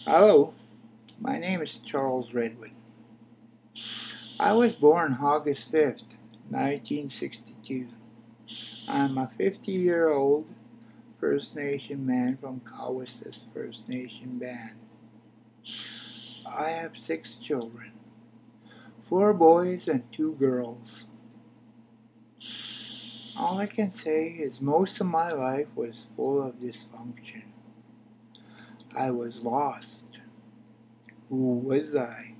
Hello, my name is Charles Redwood. I was born August 5th, 1962. I'm a 50-year-old First Nation man from Cowessess First Nation Band. I have 6 children, 4 boys and 2 girls. All I can say is most of my life was full of dysfunction. I was lost. Who was I?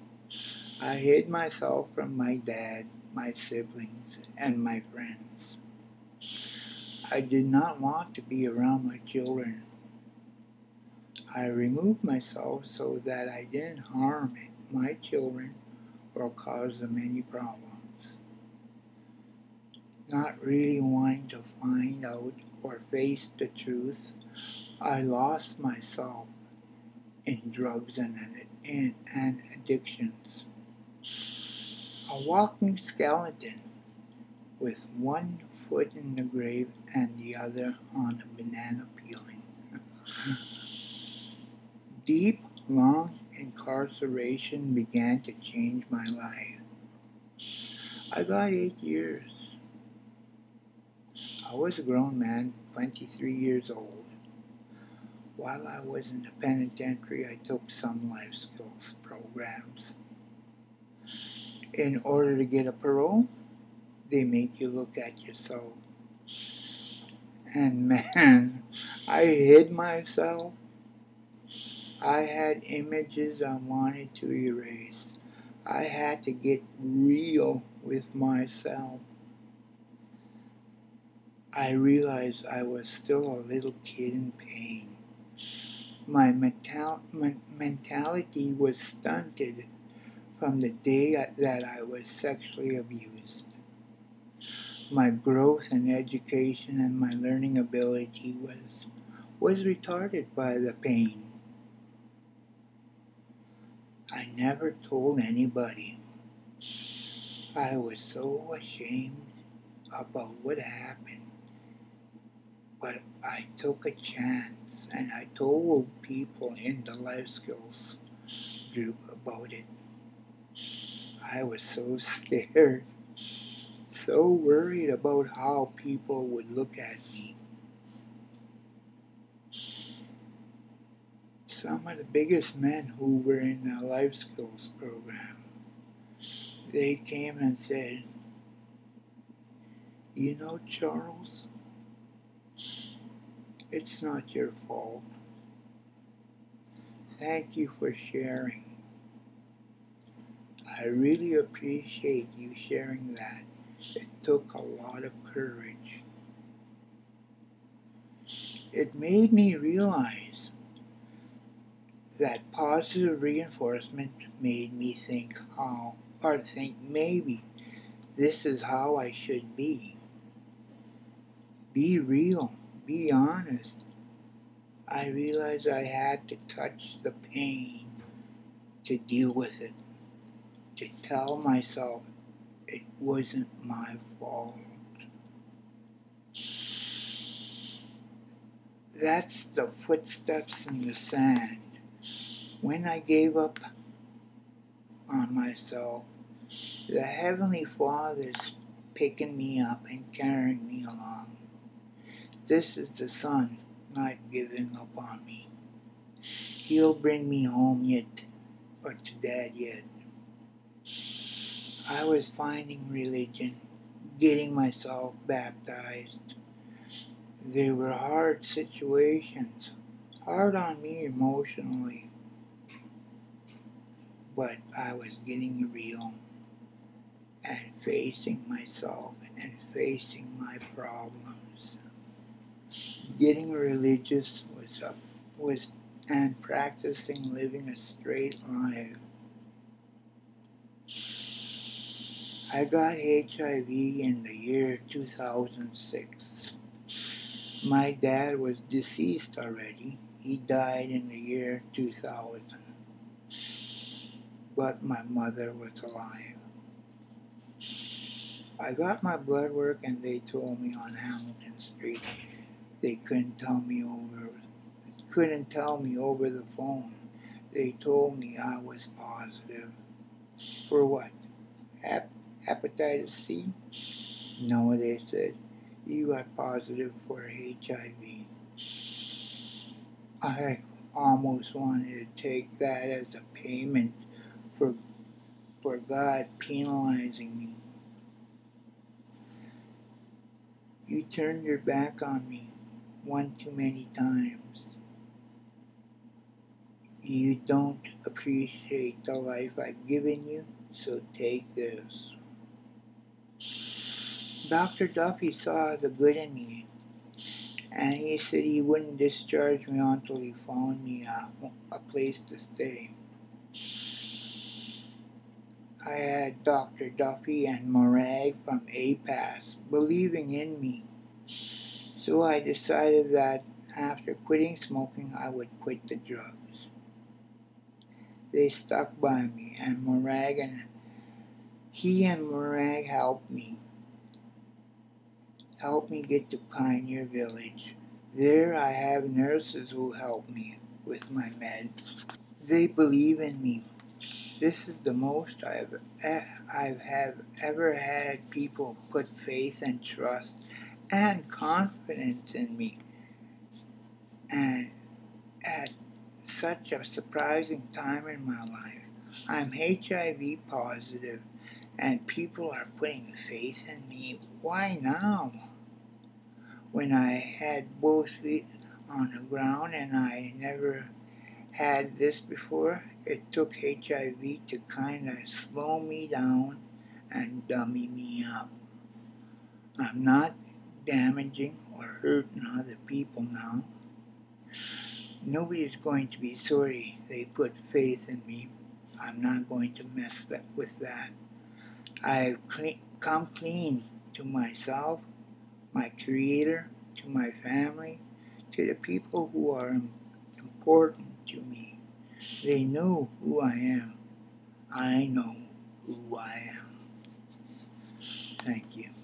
I hid myself from my dad, my siblings, and my friends. I did not want to be around my children. I removed myself so that I didn't harm my children or cause them any problems. Not really wanting to find out or face the truth, I lost myself in drugs and addictions. A walking skeleton with one foot in the grave and the other on a banana peeling. Deep, long incarceration began to change my life. I got 8 years. I was a grown man, 23 years old. While I was in the penitentiary, I took some life skills programs. In order to get a parole, they make you look at yourself. And man, I hid myself. I had images I wanted to erase. I had to get real with myself. I realized I was still a little kid in pain. My mentality was stunted from the day that I was sexually abused. My growth in education and my learning ability was retarded by the pain. I never told anybody. I was so ashamed about what happened. But I took a chance and I told people in the life skills group about it. I was so scared, so worried about how people would look at me. Some of the biggest men who were in the life skills program, they came and said, "You know, Charles, it's not your fault. Thank you for sharing. I really appreciate you sharing that. It took a lot of courage." It made me realize that positive reinforcement made me think maybe this is how I should be. Be real, be honest. I realized I had to touch the pain to deal with it, to tell myself it wasn't my fault. That's the footsteps in the sand. When I gave up on myself, the Heavenly Father's picking me up and carrying me along. This is the Son not giving up on me. He'll bring me home yet, or to Dad yet. I was finding religion, getting myself baptized. They were hard situations, hard on me emotionally, but I was getting real and facing myself and facing my problems. Getting religious was and practicing living a straight life. I got HIV in the year 2006. My dad was deceased already. He died in the year 2000. But my mother was alive. I got my blood work and they told me on Hamilton Street they couldn't tell me over the phone They told me I was positive. For what? Hepatitis C? No, they said, you are positive for HIV. I almost wanted to take that as a payment for, for God penalizing me. You turned your back on me one too many times. You don't appreciate the life I've given you, so take this. Dr. Duffy saw the good in me, and he said he wouldn't discharge me until he found me a place to stay. I had Dr. Duffy and Morag from APAS believing in me, so I decided that after quitting smoking, I would quit the drugs. They stuck by me, and Morag helped me get to Pioneer Village. There I have nurses who help me with my meds. They believe in me. This is the most I've ever had people put faith and trust and confidence in me. And at such a surprising time in my life, I'm HIV positive and people are putting faith in me. Why now? When I had both feet on the ground and I never had this before, it took HIV to kind of slow me down and dummy me up. I'm not damaging or hurting other people now. Nobody's going to be sorry they put faith in me. I'm not going to mess with that. I've come clean to myself, my Creator, to my family, to the people who are important to me. They know who I am. I know who I am. Thank you.